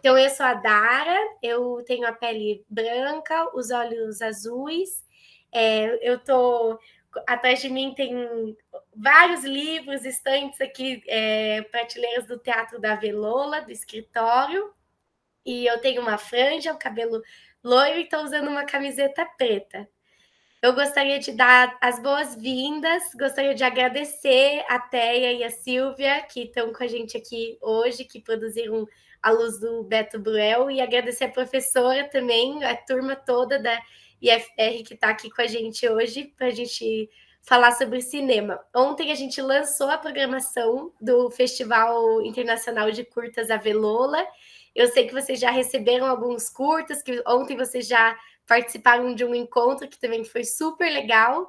Então, eu sou a Dara, eu tenho a pele branca, os olhos azuis. Eu tô... Atrás de mim tem vários livros, estantes aqui, prateleiras do Teatro da Avelola, do escritório. E eu tenho uma franja, o cabelo loiro e estou usando uma camiseta preta. Eu gostaria de dar as boas-vindas, gostaria de agradecer a Teia e a Silvia, que estão com a gente aqui hoje, que produziram A Luz do Beto Bruel, e agradecer a professora também, a turma toda da IFR que está aqui com a gente hoje, para a gente falar sobre cinema. Ontem a gente lançou a programação do Festival Internacional de Curtas Avelola. Eu sei que vocês já receberam alguns curtas, que ontem vocês já participaram de um encontro que também foi super legal,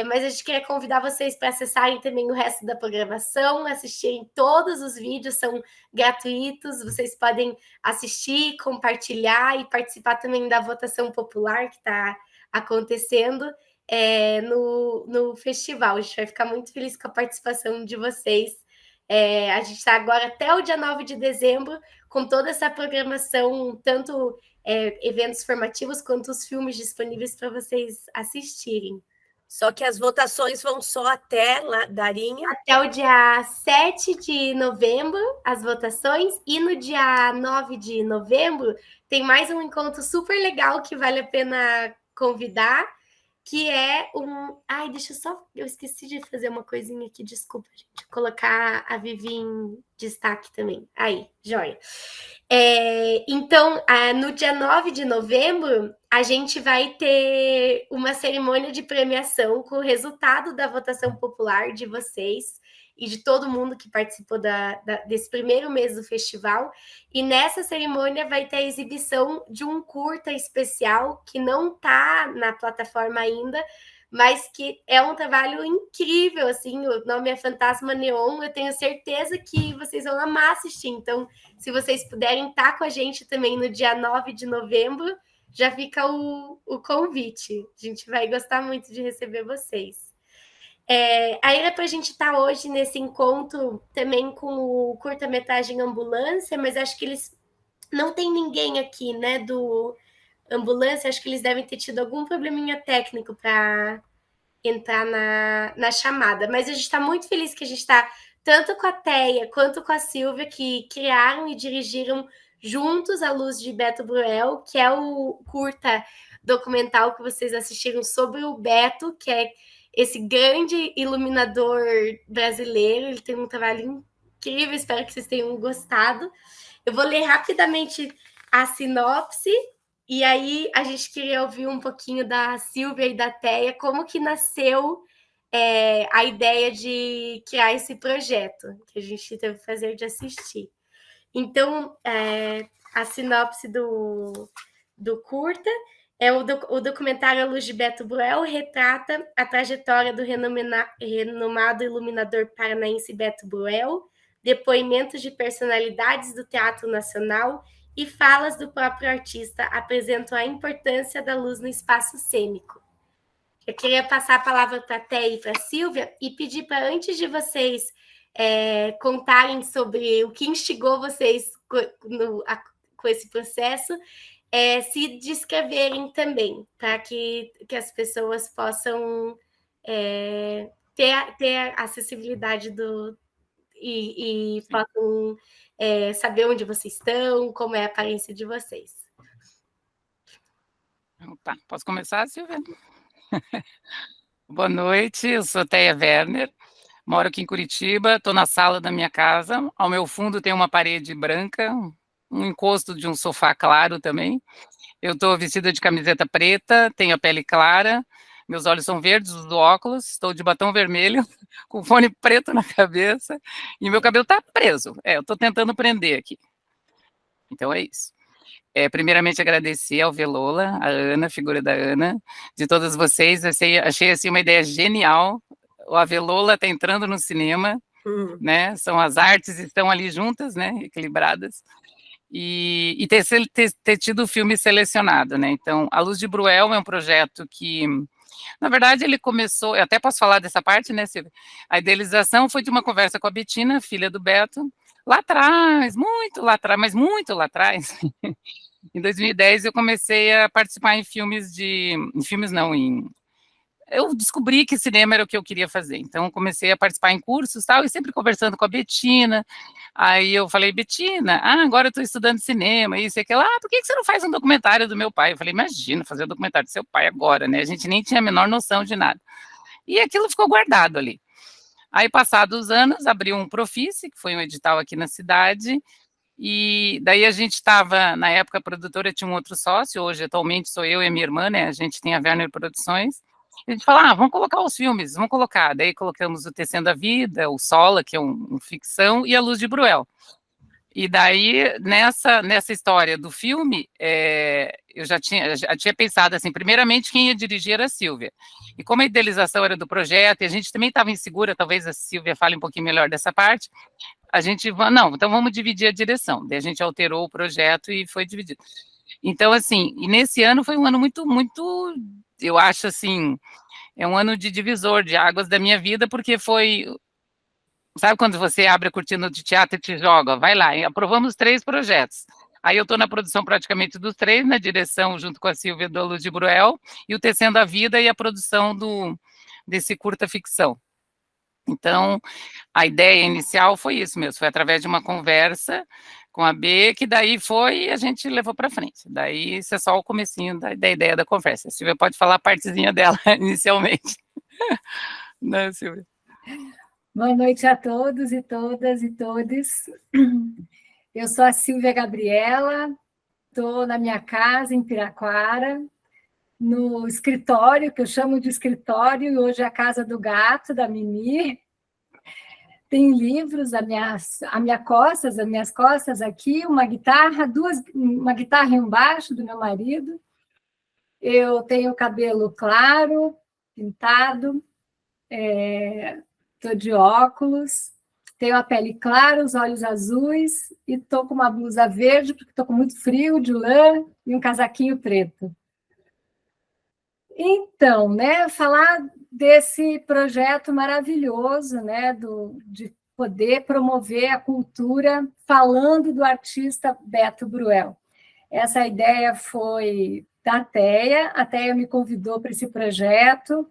mas a gente queria convidar vocês para acessarem também o resto da programação, assistirem todos os vídeos, são gratuitos, vocês podem assistir, compartilhar e participar também da votação popular que está acontecendo no festival. A gente vai ficar muito feliz com a participação de vocês. A gente está agora até o dia 9 de dezembro com toda essa programação, tanto eventos formativos quanto os filmes disponíveis para vocês assistirem. Só que as votações vão só até lá, Darinha? Até o dia 7 de novembro, as votações, e no dia 9 de novembro tem mais um encontro super legal que vale a pena convidar, que é um... Ai, deixa eu só... Eu esqueci de fazer uma coisinha aqui, desculpa, gente. Colocar a Vivi em destaque também. Aí, joia. Então, no dia 9 de novembro, a gente vai ter uma cerimônia de premiação com o resultado da votação popular de vocês e de todo mundo que participou desse primeiro mês do festival. E nessa cerimônia vai ter a exibição de um curta especial que não está na plataforma ainda, mas que é um trabalho incrível, assim, o nome é Fantasma Neon, eu tenho certeza que vocês vão amar assistir. Então, se vocês puderem estar com a gente também no dia 9 de novembro, já fica o convite. A gente vai gostar muito de receber vocês. Aí era para a gente estar hoje nesse encontro também com o curta-metragem Ambulância, mas acho que eles não tem ninguém aqui, né, do Ambulância, acho que eles devem ter tido algum probleminha técnico para entrar na chamada, mas a gente está muito feliz que a gente está tanto com a Teia quanto com a Silvia, que criaram e dirigiram juntos A Luz de Beto Bruel, que é o curta documental que vocês assistiram sobre o Beto, que é esse grande iluminador brasileiro. Ele tem um trabalho incrível, espero que vocês tenham gostado. Eu vou ler rapidamente a sinopse, e aí a gente queria ouvir um pouquinho da Silvia e da Teia, como que nasceu a ideia de criar esse projeto, que a gente teve que fazer de assistir. Então, a sinopse do curta é o documentário A Luz de Beto Bruel retrata a trajetória do renomado iluminador paranaense Beto Bruel, depoimentos de personalidades do Teatro Nacional e falas do próprio artista apresentam a importância da luz no espaço cênico. Eu queria passar a palavra para a Teia e para a Silvia e pedir para, antes de vocês contarem sobre o que instigou vocês com esse processo, se descreverem também, para que as pessoas possam ter a acessibilidade e possam saber onde vocês estão, como é a aparência de vocês. Opa, posso começar, Silvia? Boa noite, eu sou Teia Werner, moro aqui em Curitiba, estou na sala da minha casa, ao meu fundo tem uma parede branca, um encosto de um sofá claro também. Eu estou vestida de camiseta preta, tenho a pele clara, meus olhos são verdes, uso óculos, estou de batom vermelho, com fone preto na cabeça, e meu cabelo está preso. Eu estou tentando prender aqui. Então é isso. Primeiramente agradecer ao Velola, a Ana, a figura da Ana, de todas vocês, achei assim uma ideia genial. O Avelola está entrando no cinema, né? São as artes estão ali juntas, né? Equilibradas. E ter tido o filme selecionado, né? Então, A Luz de Bruel é um projeto que, na verdade, ele começou, eu até posso falar dessa parte, né, Silvia? A idealização foi de uma conversa com a Betina, filha do Beto, lá atrás, muito lá atrás, mas muito lá atrás, em 2010 eu comecei a participar em filmes não, eu descobri que cinema era o que eu queria fazer, então comecei a participar em cursos, tal, e sempre conversando com a Betina. Aí eu falei: Betina, agora eu estou estudando cinema, isso e aquilo. Por que você não faz um documentário do meu pai? Eu falei: imagina, fazer um documentário do seu pai agora, né? A gente nem tinha a menor noção de nada. E aquilo ficou guardado ali. Aí, passados os anos, abriu um Profice, que foi um edital aqui na cidade, e daí a gente estava, na época a produtora tinha um outro sócio, hoje atualmente sou eu e a minha irmã, né? A gente tem a Werner Produções. A gente fala: vamos colocar os filmes, vamos colocar. Daí colocamos o Tecendo a Vida, o Sola, que é um ficção, e a Luz de Bruel. E daí, nessa história do filme, eu já tinha pensado assim, primeiramente, quem ia dirigir era a Sílvia. E como a idealização era do projeto, e a gente também estava insegura, talvez a Sílvia fale um pouquinho melhor dessa parte, a gente, não, então vamos dividir a direção. Daí a gente alterou o projeto e foi dividido. Então, assim, e nesse ano foi um ano muito, muito, eu acho assim, é um ano de divisor de águas da minha vida, porque foi, sabe quando você abre a cortina de teatro e te joga, vai lá, aprovamos 3 projetos. Aí eu estou na produção praticamente dos 3, na direção junto com a Sílvia do Luz de Bruel, e o Tecendo a Vida e a produção desse curta ficção. Então, a ideia inicial foi isso mesmo, foi através de uma conversa com a B, que daí foi e a gente levou para frente. Daí isso é só o comecinho da ideia da conversa. A Sílvia pode falar a partezinha dela inicialmente. Né, Sílvia? Boa noite a todos e todas e todes. Eu sou a Sílvia Gabriela, estou na minha casa em Piraquara, no escritório, que eu chamo de escritório, e hoje é a casa do gato, da Mimi. Tem livros às minhas costas aqui, uma guitarra e um baixo do meu marido. Eu tenho cabelo claro, pintado, estou de óculos, tenho a pele clara, os olhos azuis, e estou com uma blusa verde, porque estou com muito frio, de lã, e um casaquinho preto. Então, né, falar desse projeto maravilhoso, né, de poder promover a cultura falando do artista Beto Bruel. Essa ideia foi da Teia, a Teia me convidou para esse projeto.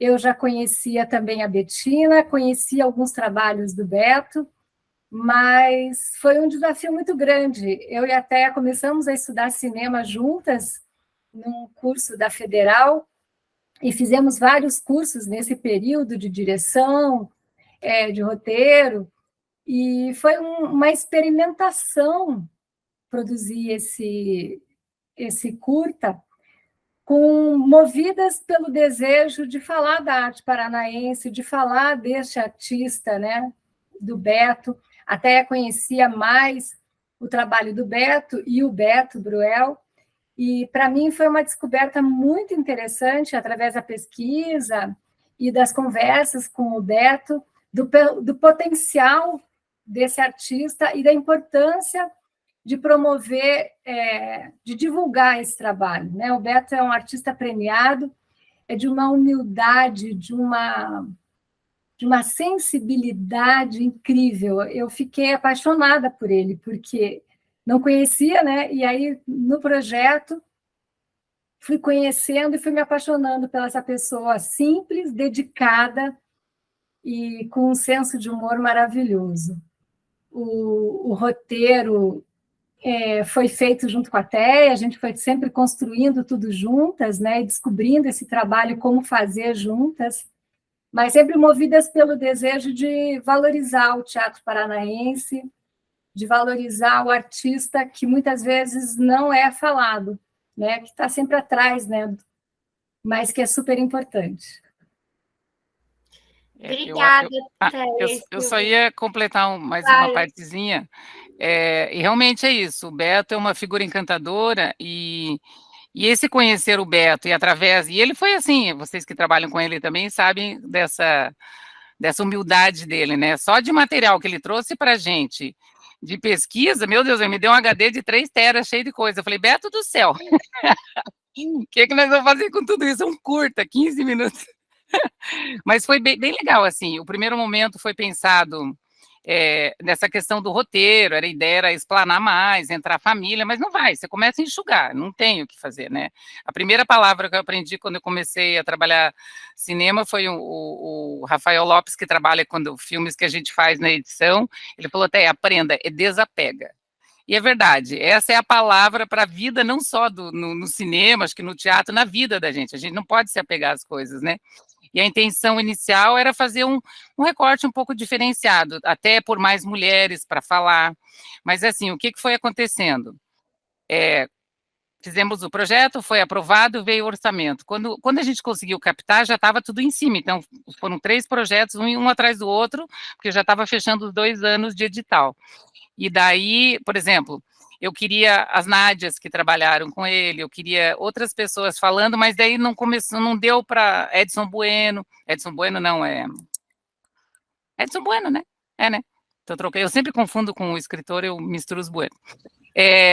Eu já conhecia também a Betina, conhecia alguns trabalhos do Beto, mas foi um desafio muito grande. Eu e a Teia começamos a estudar cinema juntas, num curso da Federal, e fizemos vários cursos nesse período de direção, de roteiro, e foi uma experimentação produzir esse curta, movidas pelo desejo de falar da arte paranaense, de falar deste artista, né, do Beto. Até conhecia mais o trabalho do Beto e o Beto Bruel, e para mim foi uma descoberta muito interessante, através da pesquisa e das conversas com o Beto, do potencial desse artista e da importância de promover, de divulgar esse trabalho, né? O Beto é um artista premiado, é de uma humildade, de uma sensibilidade incrível. Eu fiquei apaixonada por ele, porque não conhecia, né? E aí, no projeto, fui conhecendo e fui me apaixonando pela essa pessoa simples, dedicada e com um senso de humor maravilhoso. O roteiro foi feito junto com a Teia, a gente foi sempre construindo tudo juntas, né? E descobrindo esse trabalho, como fazer juntas, mas sempre movidas pelo desejo de valorizar o teatro paranaense, de valorizar o artista que muitas vezes não é falado, né? Que está sempre atrás, né? Mas que é super importante. Obrigada, eu só ia completar mais uma partezinha. E realmente é isso, o Beto é uma figura encantadora, e esse conhecer o Beto, e ele foi assim, vocês que trabalham com ele também sabem dessa humildade dele, né? Só de material que ele trouxe para a gente, de pesquisa, meu Deus, ele me deu um HD de 3 teras cheio de coisa. Eu falei: Beto do céu, o que nós vamos fazer com tudo isso? Um curta, 15 minutos. Mas foi bem legal, assim, o primeiro momento foi pensado nessa questão do roteiro, a ideia era explanar mais, entrar família, mas não vai, você começa a enxugar, não tem o que fazer, né? A primeira palavra que eu aprendi quando eu comecei a trabalhar cinema foi o Rafael Lopes, que trabalha quando filmes que a gente faz na edição, ele falou até, aprenda, desapega. E é verdade, essa é a palavra para a vida, não só no cinema, acho que no teatro, na vida da gente. A gente não pode se apegar às coisas, né? E a intenção inicial era fazer um recorte um pouco diferenciado, até por mais mulheres para falar. Mas, assim, o que foi acontecendo? Fizemos o projeto, foi aprovado, veio o orçamento. Quando a gente conseguiu captar, já estava tudo em cima. Então, foram 3 projetos, um atrás do outro, porque já estava fechando os 2 anos de edital. E daí, por exemplo, eu queria as Nádias que trabalharam com ele, eu queria outras pessoas falando, mas daí não deu para Edson Bueno não, Edson Bueno, né? Né? Então, eu sempre confundo com o escritor, eu misturo os Bueno.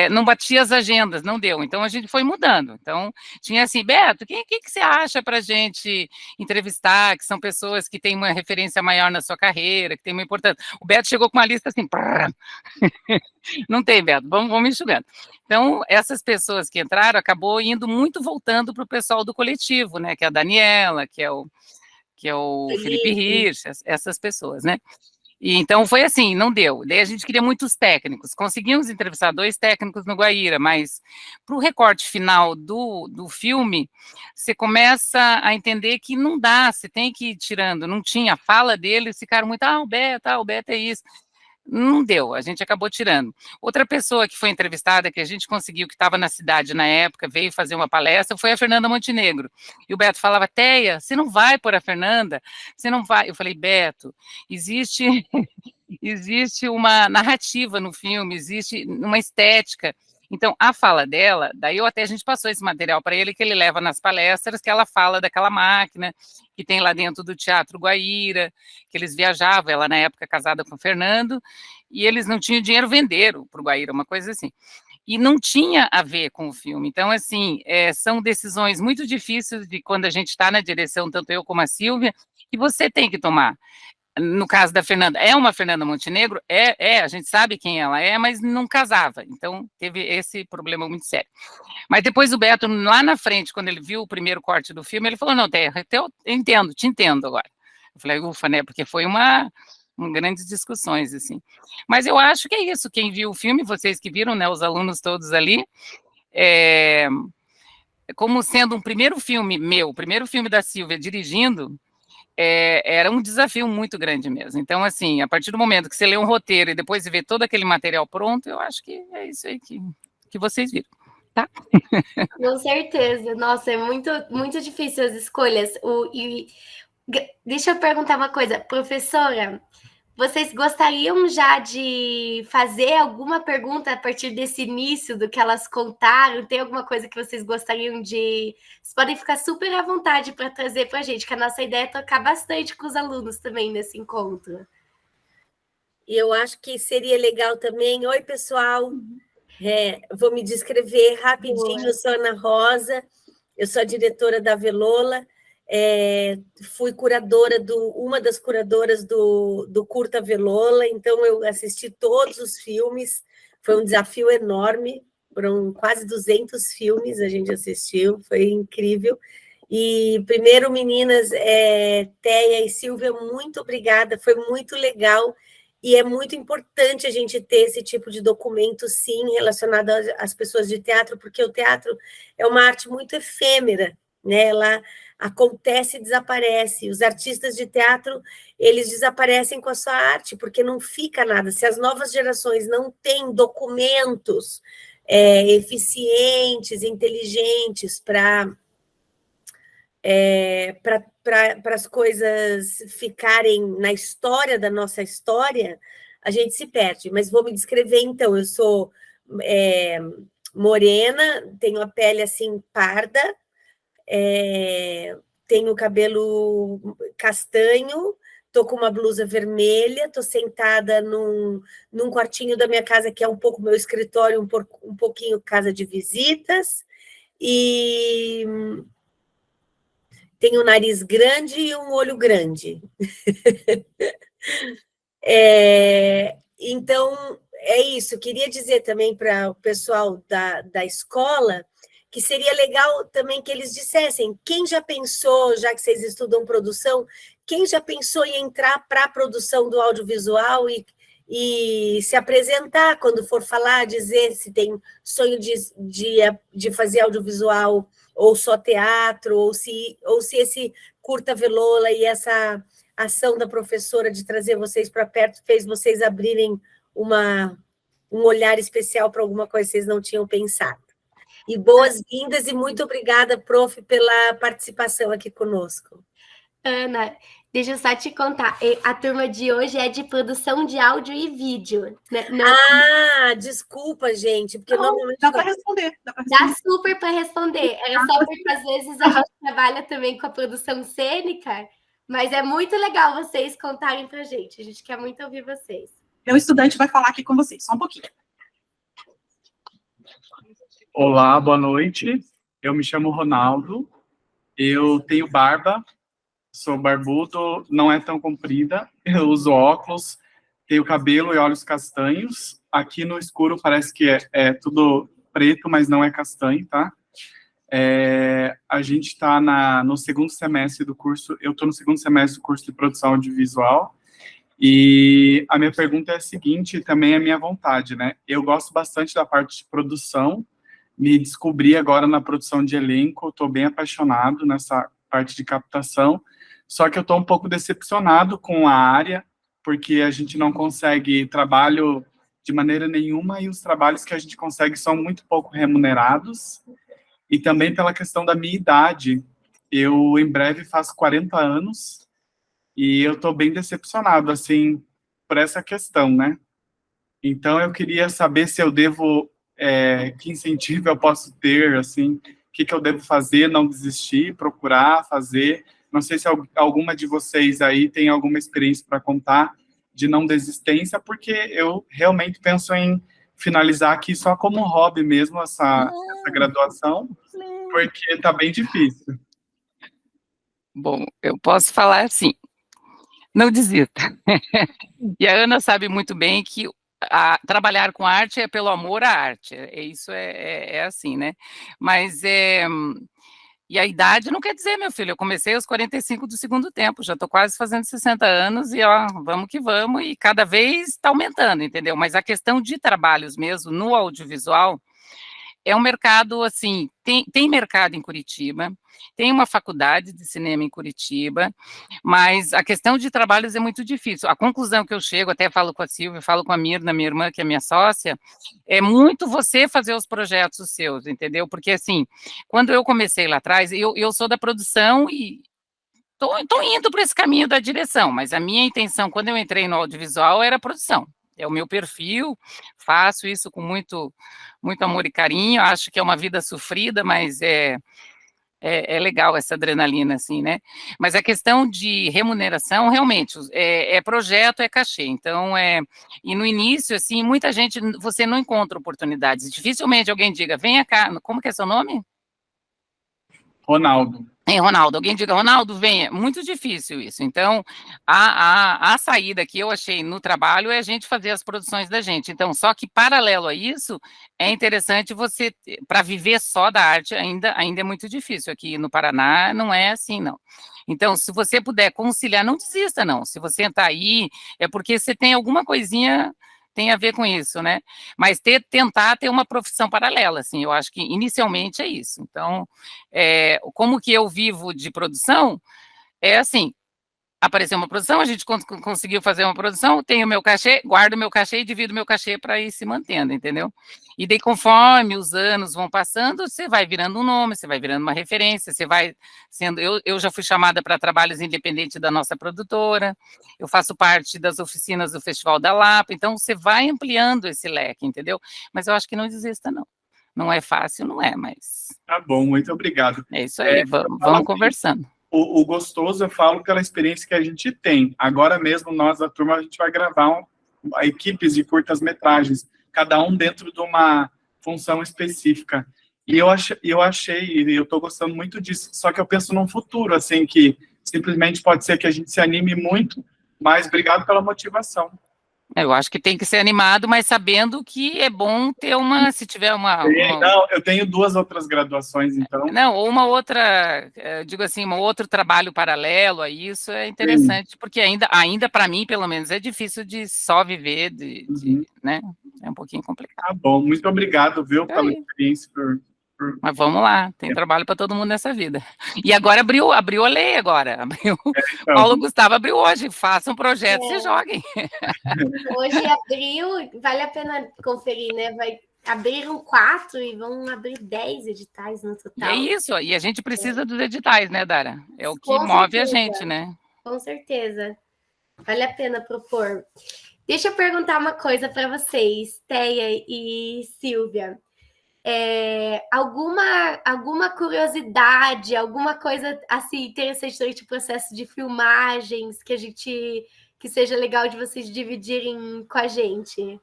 Não batia as agendas, não deu. Então, a gente foi mudando. Então, tinha assim, Beto, quem que você acha para a gente entrevistar, que são pessoas que têm uma referência maior na sua carreira, que tem uma importância. O Beto chegou com uma lista assim, não tem, Beto, vamos enxugando. Então, essas pessoas que entraram, acabou indo muito voltando para o pessoal do coletivo, né, que é a Daniela, que é o Felipe Hirsch, essas pessoas, né. E então foi assim, não deu. Daí a gente queria muitos técnicos. Conseguimos entrevistar 2 técnicos no Guaíra, mas para o recorte final do filme, você começa a entender que não dá, você tem que ir tirando. Não tinha a fala deles, ficaram muito, o Beto é isso. Não deu, a gente acabou tirando. Outra pessoa que foi entrevistada, que a gente conseguiu, que estava na cidade na época, veio fazer uma palestra, foi a Fernanda Montenegro. E o Beto falava, Teia, você não vai por a Fernanda? Você não vai? Eu falei, Beto, existe uma narrativa no filme, existe uma estética. Então, a fala dela, daí a gente passou esse material para ele, que ele leva nas palestras, que ela fala daquela máquina que tem lá dentro do Teatro Guaíra, que eles viajavam, ela na época casada com o Fernando, e eles não tinham dinheiro, venderam para o Guaíra, uma coisa assim. E não tinha a ver com o filme. Então, assim, são decisões muito difíceis de quando a gente está na direção, tanto eu como a Silvia, que você tem que tomar. No caso da Fernanda, é uma Fernanda Montenegro? A gente sabe quem ela é, mas não casava, então teve esse problema muito sério. Mas depois o Beto, lá na frente, quando ele viu o primeiro corte do filme, ele falou, não, Teia, eu te entendo agora. Eu falei, ufa, né, porque foi uma grandes discussões, assim. Mas eu acho que é isso, quem viu o filme, vocês que viram, né, os alunos todos ali, como sendo um primeiro filme meu, o primeiro filme da Silvia dirigindo, era um desafio muito grande mesmo. Então, assim, a partir do momento que você lê um roteiro e depois vê todo aquele material pronto, eu acho que é isso aí que vocês viram, tá? Com certeza. Nossa, é muito, muito difícil as escolhas. Deixa eu perguntar uma coisa, professora, vocês gostariam já de fazer alguma pergunta a partir desse início do que elas contaram? Tem alguma coisa que vocês gostariam de... Vocês podem ficar super à vontade para trazer para a gente, que a nossa ideia é tocar bastante com os alunos também nesse encontro. E eu acho que seria legal também... Oi, pessoal. Vou me descrever rapidinho. Eu sou Ana Rosa, eu sou a diretora da Velola. Fui uma das curadoras do Curta Velola, então eu assisti todos os filmes, foi um desafio enorme, foram quase 200 filmes a gente assistiu, foi incrível. E primeiro, meninas, Teia e Silvia, muito obrigada, foi muito legal, e é muito importante a gente ter esse tipo de documento, sim, relacionado às pessoas de teatro, porque o teatro é uma arte muito efêmera, né? Ela acontece e desaparece. Os artistas de teatro, eles desaparecem com a sua arte, porque não fica nada. Se as novas gerações não têm documentos eficientes, inteligentes para as coisas ficarem na história da nossa história, a gente se perde. Mas vou me descrever, então. Eu sou morena, tenho a pele assim parda, tenho cabelo castanho, estou com uma blusa vermelha, estou sentada num quartinho da minha casa, que é um pouco meu escritório, um pouquinho casa de visitas, e tenho um nariz grande e um olho grande. Então, é isso. Queria dizer também para o pessoal da escola que seria legal também que eles dissessem, quem já pensou, já que vocês estudam produção, quem já pensou em entrar para a produção do audiovisual e se apresentar quando for falar, dizer se tem sonho de fazer audiovisual ou só teatro, ou se esse Curta Velola e essa ação da professora de trazer vocês para perto fez vocês abrirem um olhar especial para alguma coisa que vocês não tinham pensado. E boas-vindas e muito obrigada, prof, pela participação aqui conosco. Ana, deixa eu só te contar, a turma de hoje é de produção de áudio e vídeo. Né? Não... desculpa, gente, porque não, normalmente... Dá para responder. Dá super para responder. Era só porque, às vezes, a gente trabalha também com a produção cênica, mas é muito legal vocês contarem para a gente quer muito ouvir vocês. Meu estudante vai falar aqui com vocês, só um pouquinho. Olá, boa noite. Eu me chamo Ronaldo. Eu tenho barba, sou barbudo, não é tão comprida. Eu uso óculos, tenho cabelo e olhos castanhos. Aqui no escuro parece que é tudo preto, mas não é castanho, tá? A gente está no segundo semestre do curso, eu estou no segundo semestre do curso de produção audiovisual. E a minha pergunta é a seguinte, também é a minha vontade, né? Eu gosto bastante da parte de produção, me descobri agora na produção de elenco, estou bem apaixonado nessa parte de captação, só que eu estou um pouco decepcionado com a área, porque a gente não consegue trabalho de maneira nenhuma, e os trabalhos que a gente consegue são muito pouco remunerados, e também pela questão da minha idade. Eu, em breve, faço 40 anos, e eu estou bem decepcionado, assim, por essa questão, né? Então, eu queria saber se eu devo... que incentivo eu posso ter, assim, o que eu devo fazer, não desistir, procurar, fazer. Não sei se alguma de vocês aí tem alguma experiência para contar de não desistência, porque eu realmente penso em finalizar aqui só como hobby mesmo, essa graduação, porque está bem difícil. Bom, eu posso falar assim, não desista. E a Ana sabe muito bem que trabalhar com arte é pelo amor à arte, isso é assim, né? Mas, e a idade não quer dizer, meu filho, eu comecei aos 45 do segundo tempo, já estou quase fazendo 60 anos, e ó, vamos que vamos, e cada vez está aumentando, entendeu? Mas a questão de trabalhos mesmo, no audiovisual, é um mercado, assim, tem mercado em Curitiba, tem uma faculdade de cinema em Curitiba, mas a questão de trabalhos é muito difícil. A conclusão que eu chego, até falo com a Silvia, falo com a Mirna, minha irmã, que é minha sócia, é muito você fazer os projetos seus, entendeu? Porque, assim, quando eu comecei lá atrás, eu sou da produção e estou indo para esse caminho da direção, mas a minha intenção, quando eu entrei no audiovisual, era produção. É o meu perfil, faço isso com muito amor e carinho, acho que é uma vida sofrida, mas é legal essa adrenalina, assim, né? Mas a questão de remuneração, realmente, projeto, é cachê, então, e no início, assim, muita gente, você não encontra oportunidades, dificilmente alguém diga, venha cá, como que é seu nome? Ronaldo. Ronaldo, alguém diga, Ronaldo, venha, muito difícil isso, então, a saída que eu achei no trabalho é a gente fazer as produções da gente, então, só que paralelo a isso, é interessante você, para viver só da arte, ainda é muito difícil, aqui no Paraná não é assim, não. Então, se você puder conciliar, não desista, não, se você está aí, é porque você tem alguma coisinha... tem a ver com isso, né? Mas tentar ter uma profissão paralela, assim, eu acho que inicialmente é isso. Então, como que eu vivo de produção, é assim, apareceu uma produção, a gente conseguiu fazer uma produção, tenho o meu cachê, guardo o meu cachê e divido o meu cachê para ir se mantendo, entendeu? E daí, conforme os anos vão passando, você vai virando um nome, você vai virando uma referência, você vai sendo... Eu já fui chamada para trabalhos independentes da nossa produtora, eu faço parte das oficinas do Festival da Lapa, então você vai ampliando esse leque, entendeu? Mas eu acho que não desista, não. Não é fácil, não é, mas... Tá bom, muito obrigado. É isso aí, vamos conversando. O gostoso, eu falo pela experiência que a gente tem. Agora mesmo, nós da turma, a gente vai gravar equipes de curtas-metragens, cada um dentro de uma função específica. E eu achei, e eu estou gostando muito disso, só que eu penso num futuro, assim, que simplesmente pode ser que a gente se anime muito Mas obrigado pela motivação. Eu acho que tem que ser animado, mas sabendo que é bom ter se tiver Não, eu tenho 2 outras graduações, então. Não, ou uma outra, digo assim, um outro trabalho paralelo a isso é interessante, porque ainda para mim, pelo menos, é difícil de só viver, né? É um pouquinho complicado. Tá bom, muito obrigado, viu, pela experiência. Mas vamos lá, tem trabalho para todo mundo nessa vida. E agora abriu a lei agora. Então. Paulo Gustavo abriu hoje, façam projetos e joguem. Hoje abriu, vale a pena conferir, né? Abriram 4 e vão abrir 10 editais no total. E é isso, e a gente precisa dos editais, né, Dara? É o que Com move certeza. a gente, né? Com certeza. Vale a pena propor. Deixa eu perguntar uma coisa para vocês, Teia e Silvia. Alguma curiosidade, alguma coisa assim interessante durante o processo de filmagens que seja legal de vocês dividirem com a gente?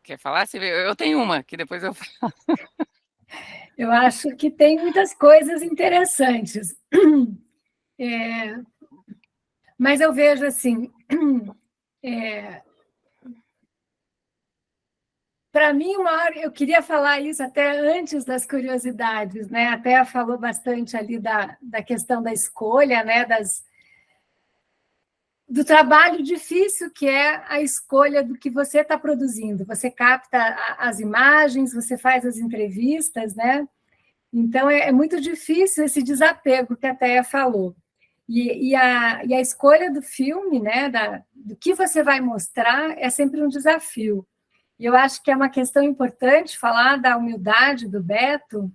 Quer falar, Silvia? Eu tenho uma, que depois eu falo. Eu acho que tem muitas coisas interessantes. Mas eu vejo assim, para mim, eu queria falar isso até antes das curiosidades, né? Até falou bastante ali da questão da escolha, né? Do trabalho difícil que é a escolha do que você está produzindo. Você capta as imagens, você faz as entrevistas, né? Então, é muito difícil esse desapego que a Teia falou. E a escolha do filme, né? Do que você vai mostrar, é sempre um desafio. E eu acho que é uma questão importante falar da humildade do Beto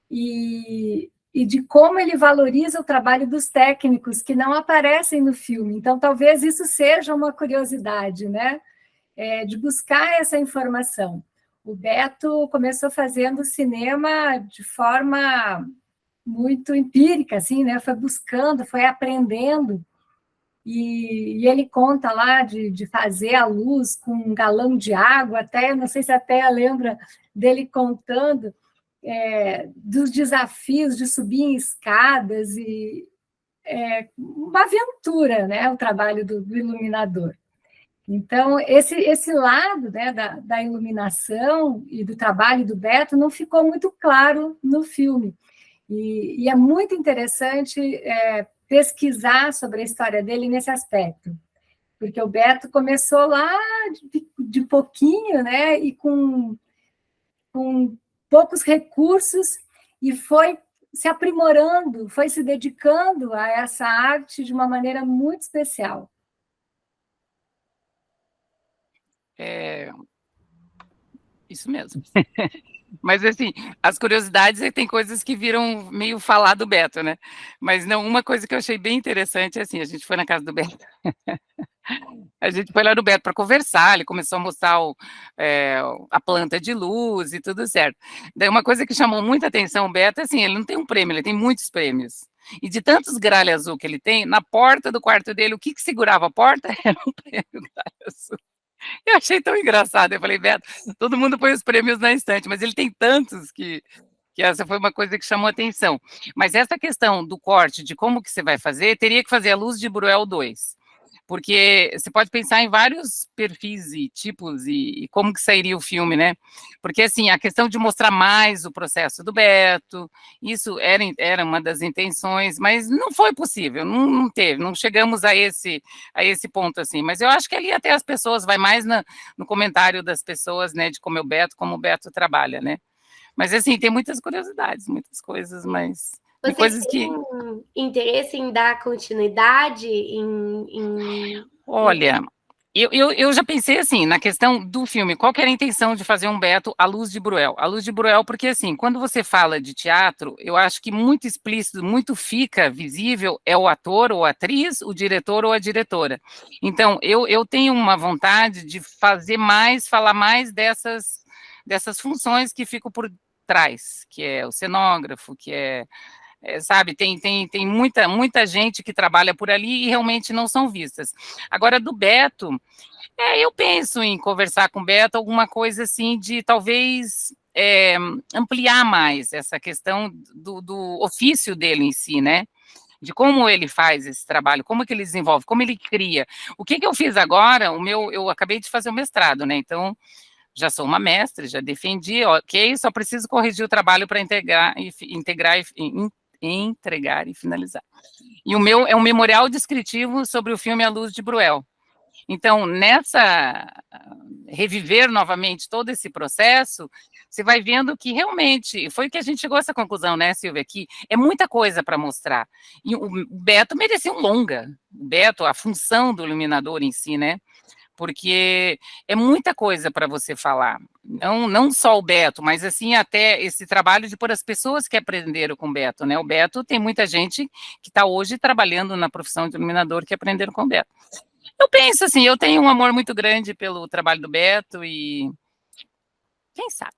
e de como ele valoriza o trabalho dos técnicos que não aparecem no filme. Então, talvez isso seja uma curiosidade, né? De buscar essa informação. O Beto começou fazendo cinema de forma muito empírica, assim, né? Foi buscando, foi aprendendo. E ele conta lá de fazer a luz com um galão de água, até, não sei se até lembra dele contando dos desafios de subir em escadas, e uma aventura, né, o trabalho do iluminador. Então, esse lado, né, da iluminação e do trabalho do Beto não ficou muito claro no filme. E é muito interessante pesquisar sobre a história dele nesse aspecto, porque o Beto começou lá de pouquinho, né, e com poucos recursos, e foi se aprimorando, foi se dedicando a essa arte de uma maneira muito especial. Isso mesmo. Mas, assim, as curiosidades, tem coisas que viram meio falar do Beto, né? Mas não, uma coisa que eu achei bem interessante, assim, a gente foi na casa do Beto. A gente foi lá no Beto para conversar, ele começou a mostrar a planta de luz e tudo certo. Daí uma coisa que chamou muita atenção o Beto, assim, ele não tem um prêmio, ele tem muitos prêmios. E de tantos gralha azul que ele tem, na porta do quarto dele, o que segurava a porta era um prêmio gralha azul. Eu achei tão engraçado, eu falei, Beto, todo mundo põe os prêmios na estante, mas ele tem tantos que essa foi uma coisa que chamou atenção. Mas essa questão do corte, de como que você vai fazer, teria que fazer a Luz de Bruel 2, porque você pode pensar em vários perfis e tipos e como que sairia o filme, né? Porque, assim, a questão de mostrar mais o processo do Beto, isso era uma das intenções, mas não foi possível, não teve, não chegamos a esse ponto, assim. Mas eu acho que ali até as pessoas, vai mais no comentário das pessoas, né, de como o Beto trabalha, né? Mas, assim, tem muitas curiosidades, muitas coisas, mas... Vocês coisas têm interesse em dar continuidade? Olha, eu já pensei assim, na questão do filme, qual que era a intenção de fazer um Beto à Luz de Bruel? A Luz de Bruel, porque assim, quando você fala de teatro, eu acho que muito explícito, muito fica visível é o ator ou a atriz, o diretor ou a diretora. Então, eu tenho uma vontade de falar mais dessas funções que ficam por trás, que é o cenógrafo, que sabe, tem muita gente que trabalha por ali e realmente não são vistas. Agora, do Beto, eu penso em conversar com o Beto, alguma coisa assim de talvez ampliar mais essa questão do ofício dele em si, né? de como ele faz esse trabalho, como que ele desenvolve, como ele cria. O que eu fiz agora, eu acabei de fazer o mestrado, né, então já sou uma mestre, já defendi, ok, só preciso corrigir o trabalho para entregar e finalizar. E o meu é um memorial descritivo sobre o filme A Luz de Bruel. Então, reviver novamente todo esse processo, você vai vendo que realmente, foi que a gente chegou a essa conclusão, né, Silvia, que é muita coisa para mostrar. E o Beto merecia um longa, o Beto, a função do iluminador em si, né, porque é muita coisa para você falar, não só o Beto, mas assim, até esse trabalho de pôr as pessoas que aprenderam com o Beto, né, o Beto tem muita gente que está hoje trabalhando na profissão de iluminador que aprenderam com o Beto. Eu penso assim, eu tenho um amor muito grande pelo trabalho do Beto e quem sabe?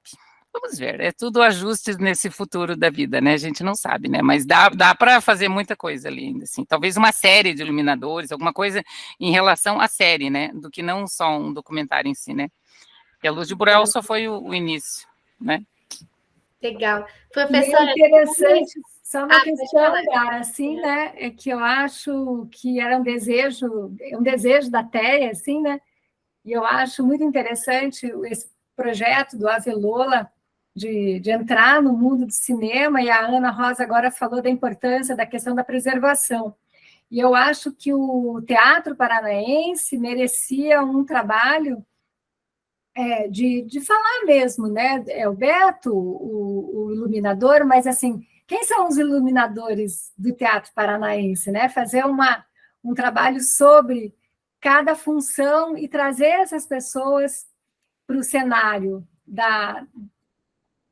Vamos ver, é tudo ajustes nesse futuro da vida, né? A gente não sabe, né? Mas dá para fazer muita coisa ali ainda, assim. Talvez uma série de iluminadores, alguma coisa em relação à série, né? Do que não só um documentário em si, né? Porque A Luz de Bruel só foi o início, né? Legal. Professora, é interessante, só uma questão, assim, né, é que eu acho que era um desejo da TEA, assim, né, e eu acho muito interessante esse projeto do Avelola de entrar no mundo do cinema, e a Ana Rosa agora falou da importância da questão da preservação. E eu acho que o Teatro Paranaense merecia um trabalho de falar mesmo, né? É o Beto, o iluminador, mas assim, quem são os iluminadores do Teatro Paranaense, né? Fazer um trabalho sobre cada função e trazer essas pessoas para o cenário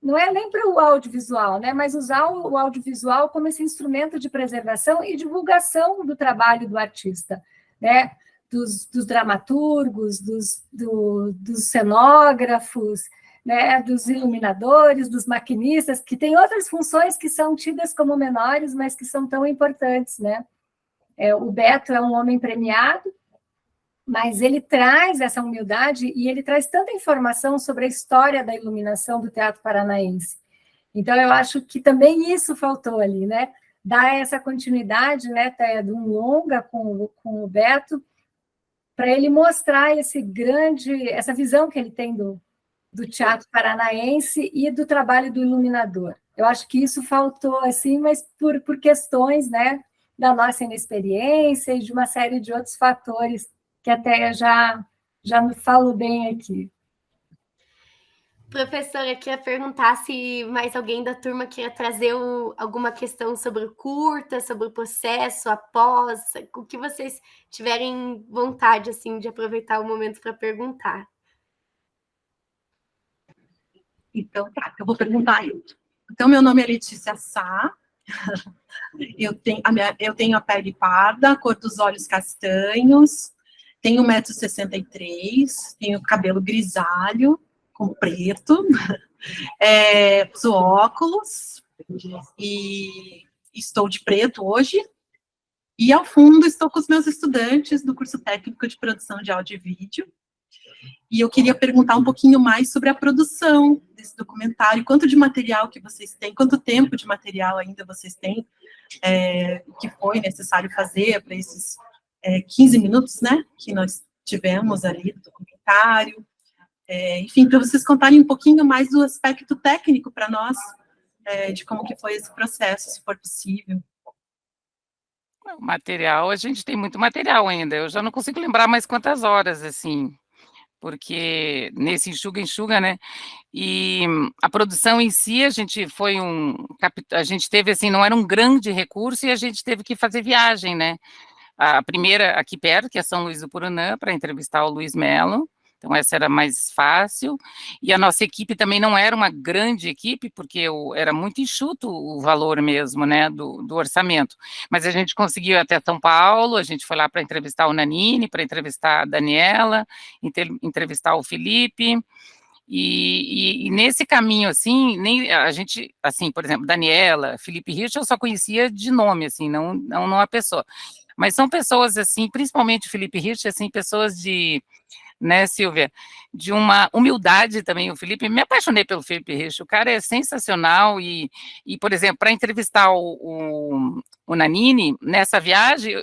não é nem para o audiovisual, né? Mas usar o audiovisual como esse instrumento de preservação e divulgação do trabalho do artista, né? Dos dramaturgos, dos cenógrafos, né, dos iluminadores, dos maquinistas, que têm outras funções que são tidas como menores, mas que são tão importantes, né? O Beto é um homem premiado, mas ele traz essa humildade e ele traz tanta informação sobre a história da iluminação do Teatro Paranaense. Então, eu acho que também isso faltou ali, né? Dar essa continuidade, né, de um longa com o Beto, para ele mostrar essa visão que ele tem do Teatro Paranaense e do trabalho do iluminador. Eu acho que isso faltou, assim, mas por questões, né, da nossa inexperiência e de uma série de outros fatores que até já me falo bem aqui. Professora, queria perguntar se mais alguém da turma queria trazer alguma questão sobre o curta, sobre o processo, após, o que vocês tiverem vontade, assim, de aproveitar o momento para perguntar. Então, tá, eu vou perguntar eu. Então, meu nome é Letícia Sá, eu tenho a pele parda, cor dos olhos castanhos, tenho 1,63 m, tenho cabelo grisalho, com preto, uso óculos, e estou de preto hoje, e ao fundo estou com os meus estudantes do curso técnico de produção de áudio e vídeo, e eu queria perguntar um pouquinho mais sobre a produção desse documentário, quanto de material que vocês têm, quanto tempo de material ainda vocês têm, que foi necessário fazer para esses 15 minutos, né, que nós tivemos ali do documentário, enfim, para vocês contarem um pouquinho mais do aspecto técnico para nós, de como que foi esse processo, se for possível. O material, a gente tem muito material ainda, eu já não consigo lembrar mais quantas horas, assim, porque nesse enxuga, né, e a produção em si, a gente teve, assim, não era um grande recurso e a gente teve que fazer viagem, né, a primeira aqui perto, que é São Luís do Purunã, para entrevistar o Luiz Melo, então essa era mais fácil, e a nossa equipe também não era uma grande equipe, porque era muito enxuto o valor mesmo, né, do orçamento, mas a gente conseguiu ir até São Paulo, a gente foi lá para entrevistar o Nanini, para entrevistar a Daniela, entrevistar o Felipe, e nesse caminho, assim, nem a gente, assim, por exemplo, Daniela, Felipe Rich, eu só conhecia de nome, assim, não a pessoa, mas são pessoas, assim, principalmente o Felipe Rich, assim, pessoas né, Silvia? De uma humildade também, o Felipe, me apaixonei pelo Felipe Rich, o cara é sensacional, e por exemplo, para entrevistar o Nanini, nessa viagem,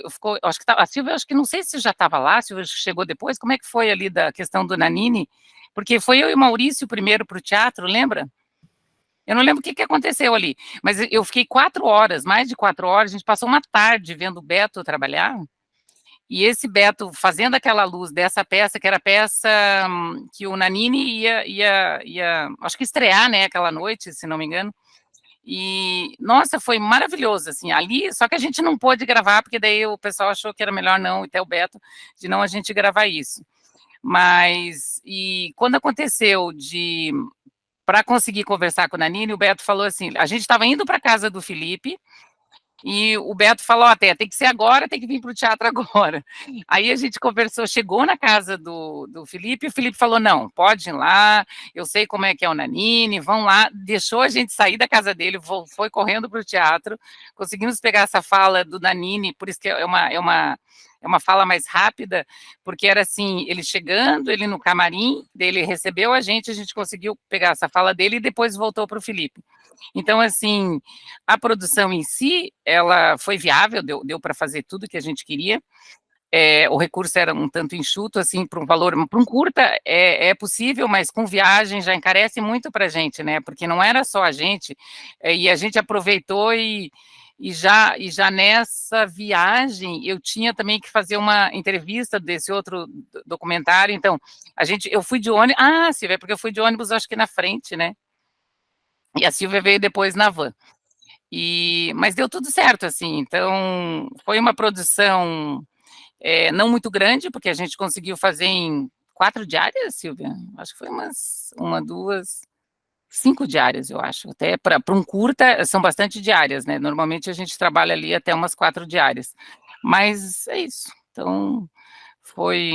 acho que a Silvia, acho que não sei se já estava lá, a Silvia chegou depois, como é que foi ali da questão do Nanini? Porque foi eu e o Maurício primeiro para o teatro, lembra? Eu não lembro o que aconteceu ali, mas eu fiquei 4 horas, mais de 4 horas, a gente passou uma tarde vendo o Beto trabalhar, e esse Beto fazendo aquela luz dessa peça, que era a peça que o Nanini ia acho que estrear, né, aquela noite, se não me engano, e, nossa, foi maravilhoso, assim, ali, só que a gente não pôde gravar, porque daí o pessoal achou que era melhor não, até o Beto, de não a gente gravar isso. Mas, e quando aconteceu para conseguir conversar com o Nanini, o Beto falou assim, a gente estava indo para a casa do Felipe, e o Beto falou, até tem que ser agora, tem que vir para o teatro agora. Aí a gente conversou, chegou na casa do Felipe, e o Felipe falou, não, pode ir lá, eu sei como é que é o Nanini, vão lá, deixou a gente sair da casa dele, foi correndo para o teatro, conseguimos pegar essa fala do Nanini, por isso que é uma fala mais rápida, porque era assim, ele chegando, ele no camarim, ele recebeu a gente conseguiu pegar essa fala dele e depois voltou para o Felipe. Então, assim, a produção em si, ela foi viável, deu para fazer tudo que a gente queria, o recurso era um tanto enxuto, assim, para um valor, para um curta é possível, mas com viagem já encarece muito para a gente, né, porque não era só a gente, e a gente aproveitou e já nessa viagem, eu tinha também que fazer uma entrevista desse outro documentário, então, eu fui de ônibus, Silvia, porque eu fui de ônibus, acho que na frente, né, e a Silvia veio depois na van. Mas deu tudo certo, assim, então, foi uma produção não muito grande, porque a gente conseguiu fazer em 4 diárias, Silvia? Acho que foi 5 diárias, eu acho. Até para um curta, são bastante diárias, né? Normalmente a gente trabalha ali até umas 4 diárias. Mas é isso. Então,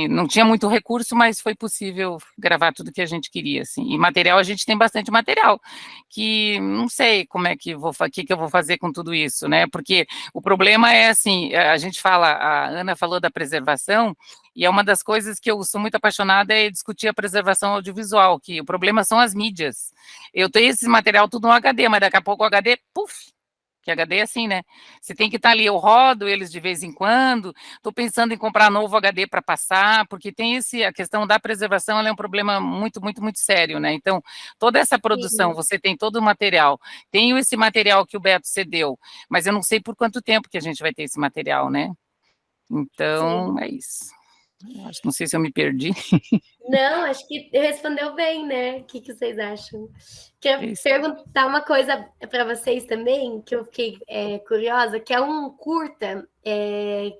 não tinha muito recurso, mas foi possível gravar tudo que a gente queria, assim. E material, a gente tem bastante material, que não sei como é que eu vou fazer com tudo isso, né? Porque o problema é assim, a gente fala, a Ana falou da preservação, e é uma das coisas que eu sou muito apaixonada é discutir a preservação audiovisual, que o problema são as mídias. Eu tenho esse material tudo no HD, mas daqui a pouco o HD, puf, que HD é assim, né? Você tem que estar ali, eu rodo eles de vez em quando, estou pensando em comprar novo HD para passar, porque tem a questão da preservação, ela é um problema muito, muito, muito sério, né? Então, toda essa produção, você tem todo o material, tenho esse material que o Beto cedeu, mas eu não sei por quanto tempo que a gente vai ter esse material, né? Então, é isso. Não sei se eu me perdi. Não, acho que respondeu bem, né? O que vocês acham? Quero perguntar uma coisa para vocês também, que eu fiquei curiosa, que é um curta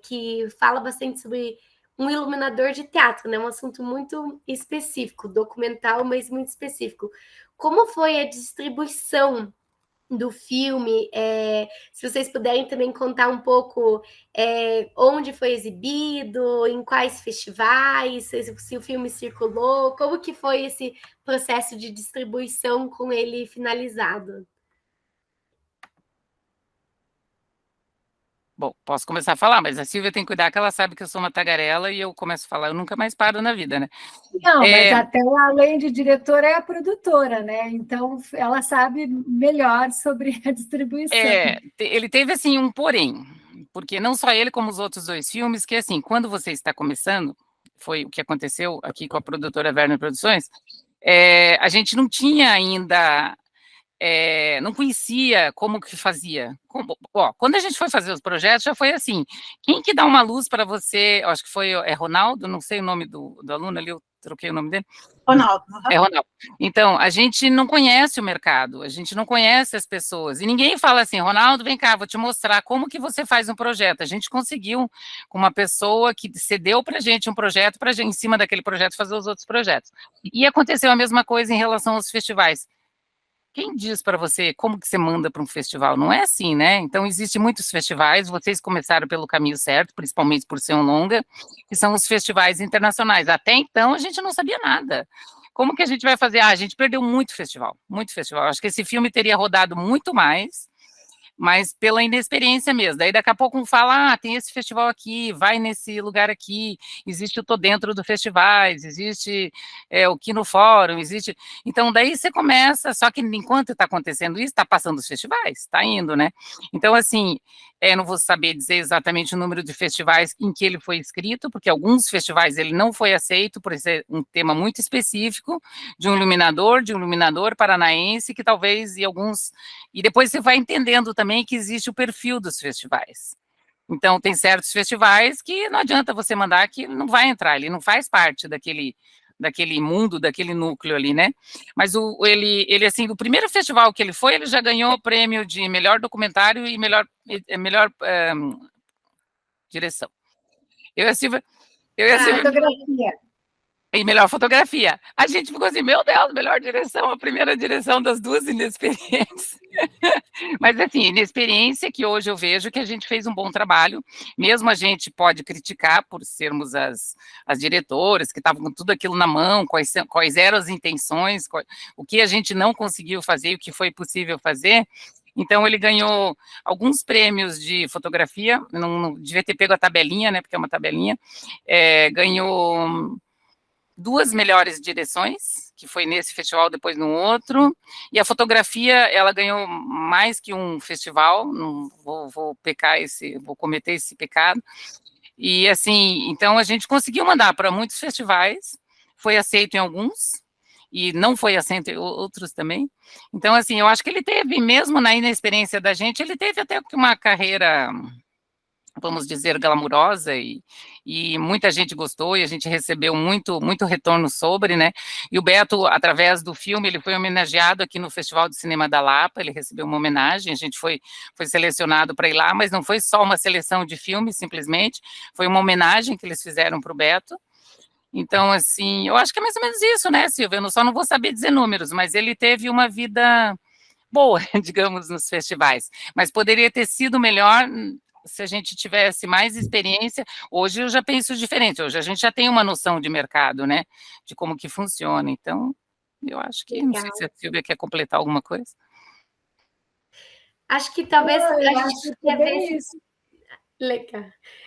que fala bastante sobre um iluminador de teatro, né? Um assunto muito específico, documental, mas muito específico. Como foi a distribuição do filme, se vocês puderem também contar um pouco onde foi exibido, em quais festivais, se o filme circulou, como que foi esse processo de distribuição com ele finalizado? Bom, posso começar a falar, mas a Silvia tem que cuidar que ela sabe que eu sou uma tagarela e eu começo a falar, eu nunca mais paro na vida, né? Não, mas até além de diretora é a produtora, né? Então ela sabe melhor sobre a distribuição. Ele teve assim um porém, porque não só ele como os outros 2 filmes, que assim, quando você está começando, foi o que aconteceu aqui com a produtora Werner Produções, a gente não tinha ainda não conhecia como que fazia. Quando a gente foi fazer os projetos, já foi assim, quem que dá uma luz para você, acho que foi Ronaldo, não sei o nome do aluno ali, eu troquei o nome dele. Ronaldo. Ronaldo. Então, a gente não conhece o mercado, a gente não conhece as pessoas, e ninguém fala assim, Ronaldo, vem cá, vou te mostrar como que você faz um projeto. A gente conseguiu com uma pessoa que cedeu para a gente um projeto, para em cima daquele projeto fazer os outros projetos. E aconteceu a mesma coisa em relação aos festivais. Quem diz para você como que você manda para um festival? Não é assim, né? Então, existem muitos festivais, vocês começaram pelo caminho certo, principalmente por ser um longa, que são os festivais internacionais. Até então, a gente não sabia nada. Como que a gente vai fazer? A gente perdeu muito festival, muito festival. Acho que esse filme teria rodado muito mais, mas pela inexperiência mesmo. Daí daqui a pouco um fala, tem esse festival aqui, vai nesse lugar aqui, existe o Tô Dentro do Festivais, existe o Kino Fórum, existe... Então daí você começa, só que enquanto está acontecendo isso, está passando os festivais, está indo, né? Então assim, não vou saber dizer exatamente o número de festivais em que ele foi inscrito, porque alguns festivais ele não foi aceito por ser um tema muito específico, de um iluminador paranaense, que talvez, e depois você vai entendendo também que existe o perfil dos festivais. Então, tem certos festivais que não adianta você mandar, que não vai entrar, ele não faz parte daquele mundo, daquele núcleo ali, né? Mas ele, assim, o primeiro festival que ele foi, ele já ganhou o prêmio de melhor documentário e melhor direção. Eu e a Silvia... Fotografia. E melhor fotografia. A gente ficou assim, meu Deus, melhor direção, a primeira direção das duas inexperiências. Mas, assim, inexperiência que hoje eu vejo que a gente fez um bom trabalho, mesmo a gente pode criticar por sermos as diretoras, que estavam com tudo aquilo na mão, quais eram as intenções, o que a gente não conseguiu fazer, o que foi possível fazer. Então, ele ganhou alguns prêmios de fotografia, não devia ter pego a tabelinha, né, porque é uma tabelinha, ganhou 2 melhores direções, que foi nesse festival, depois no outro, e a fotografia, ela ganhou mais que um festival, não vou cometer esse pecado, e assim, então a gente conseguiu mandar para muitos festivais, foi aceito em alguns, e não foi aceito em outros também, então assim, eu acho que ele teve, mesmo na inexperiência da gente, ele teve até uma carreira, vamos dizer, glamurosa, e muita gente gostou, e a gente recebeu muito retorno sobre, né, e o Beto, através do filme, ele foi homenageado aqui no Festival de Cinema da Lapa, ele recebeu uma homenagem, a gente foi selecionado para ir lá, mas não foi só uma seleção de filmes, simplesmente, foi uma homenagem que eles fizeram para o Beto. Então, assim, eu acho que é mais ou menos isso, né, Silvia, eu só não vou saber dizer números, mas ele teve uma vida boa, digamos, nos festivais, mas poderia ter sido melhor se a gente tivesse mais experiência. Hoje eu já penso diferente, hoje a gente já tem uma noção de mercado, né, de como que funciona, então, eu acho que, não sei se a Silvia quer completar alguma coisa. Acho que talvez Eu a gente acho que ia é ver bem isso. Legal.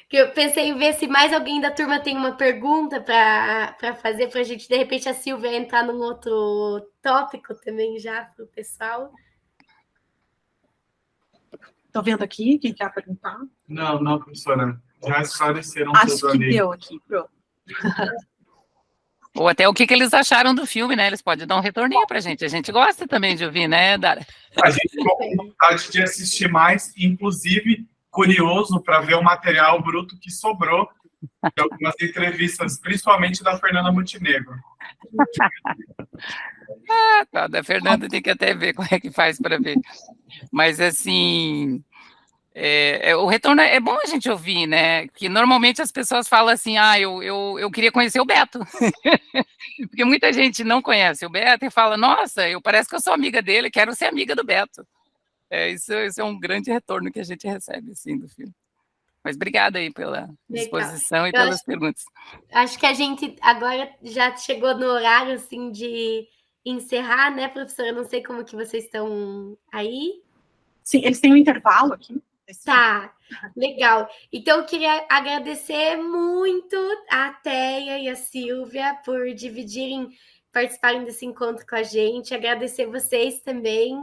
Que eu pensei em ver se mais alguém da turma tem uma pergunta para fazer, para a gente, de repente, a Silvia entrar num outro tópico também já para o pessoal. Estou vendo aqui, quem quer perguntar? Não, professora. Já esclareceram Acho tudo que ali. deu aqui, pronto. Ou até o que eles acharam do filme, né? Eles podem dar um retorninho pra gente. A gente gosta também de ouvir, né, Dara? A gente ficou com vontade de assistir mais, inclusive curioso para ver o material bruto que sobrou de algumas entrevistas, principalmente da Fernanda Montenegro. Tá, da Fernanda tem que até ver como é que faz para ver. Mas, assim, o retorno é bom a gente ouvir, né? Que normalmente as pessoas falam assim, eu queria conhecer o Beto. Porque muita gente não conhece o Beto e fala, nossa, parece que eu sou amiga dele, quero ser amiga do Beto. Isso é um grande retorno que a gente recebe, assim, do filme. Mas obrigada aí pela disposição e pelas perguntas. Acho que a gente agora já chegou no horário, assim, de encerrar, né, professora? Eu não sei como que vocês estão aí. Sim, eles têm um intervalo aqui. Tá, legal. Então, eu queria agradecer muito a Teia e a Silvia por participarem desse encontro com a gente, agradecer vocês também,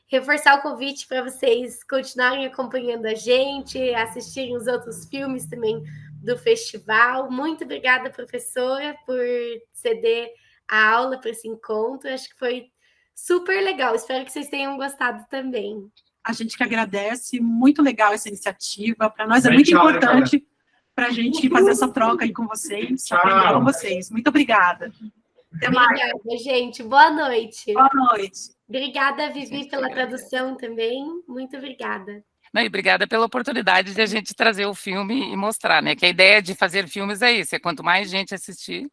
reforçar o convite para vocês continuarem acompanhando a gente, assistirem os outros filmes também do festival. Muito obrigada, professora, por ceder a aula para esse encontro. Acho que foi super legal. Espero que vocês tenham gostado também. A gente que agradece, muito legal essa iniciativa. Para nós é muito importante para a gente fazer essa troca aí com vocês, aprender com vocês. Muito obrigada. Até mais. Obrigada, gente. Boa noite. Boa noite. Obrigada, Vivi, pela tradução também. Muito obrigada. Não, e obrigada pela oportunidade de a gente trazer o filme e mostrar, né? Que a ideia de fazer filmes é isso, quanto mais gente assistir,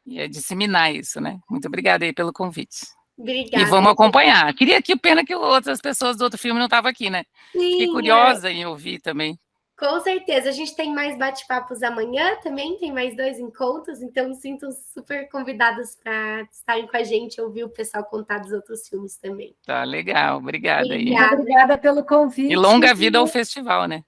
e disseminar isso, né? Muito obrigada aí pelo convite. Obrigada. E vamos acompanhar. Queria que pena que outras pessoas do outro filme não estavam aqui, né? Sim, Fiquei curiosa em ouvir também. Com certeza, a gente tem mais bate-papos amanhã também, tem mais 2 encontros, então me sinto super convidadas para estarem com a gente, ouvir o pessoal contar dos outros filmes também. Tá legal, obrigada aí. Obrigada. Obrigada pelo convite. E longa vida ao festival, né?